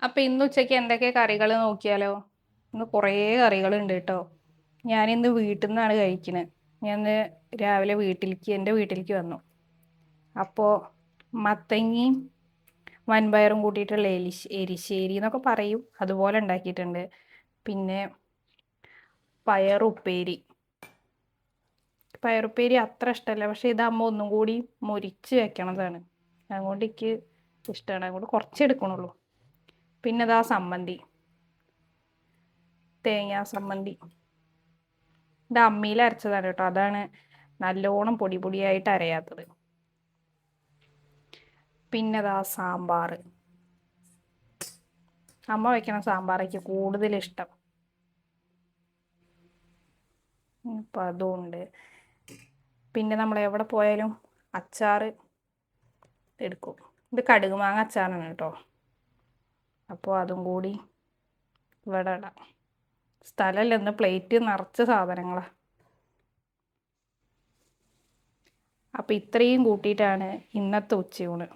അപ്പം ഇന്ന് ഉച്ചയ്ക്ക് എന്തൊക്കെ കറികൾ നോക്കിയാലോ? ഇന്ന് കുറേ കറികളുണ്ട് കേട്ടോ. ഞാനിന്ന് വീട്ടിൽ നിന്നാണ് കഴിക്കുന്നത്. ഞാൻ ഇന്ന് രാവിലെ എൻ്റെ വീട്ടിലേക്ക് വന്നു. അപ്പോൾ മത്തങ്ങയും വൻപയറും കൂട്ടിയിട്ടുള്ള എരിശ്ശേരി എന്നൊക്കെ പറയും, അതുപോലെ ഉണ്ടാക്കിയിട്ടുണ്ട്. പിന്നെ പയറുപ്പേരി. പയറുപ്പേരി അത്ര ഇഷ്ടമല്ല, പക്ഷെ ഇതാകുമ്പോൾ ഒന്നും കൂടി മൊരിച്ച് വെക്കണതാണ്. അതുകൊണ്ട് എനിക്ക് ഇഷ്ടമാണ്. അതുകൊണ്ട് കുറച്ച് എടുക്കണുള്ളൂ. പിന്നെ ഇതാ സമ്മന്തി, തേങ്ങാ സമ്മന്തി. ഇത് അമ്മിയിൽ അരച്ചതാണ് കേട്ടോ, അതാണ് നല്ലോണം പൊടി പൊടിയായിട്ട് അരയാത്തത്. പിന്നെ ഇതാ സാമ്പാർ. അമ്മ വയ്ക്കണ സാമ്പാറേക്ക് കൂടുതൽ ഇഷ്ടം. ഇപ്പം അതുമുണ്ട്. പിന്നെ നമ്മൾ എവിടെ പോയാലും അച്ചാർ എടുക്കും. ഇത് കടുക് മാങ്ങ അച്ചാറാണ് കേട്ടോ. അപ്പോൾ അതും കൂടി ഇവിടെ ഇടാം. സ്ഥലമല്ല, ഇന്ന് പ്ലേറ്റ് നിറച്ച സാധനങ്ങളാണ്. അപ്പോൾ ഇത്രയും കൂട്ടിയിട്ടാണ് ഇന്നത്തെ ഉച്ചയൂണ്.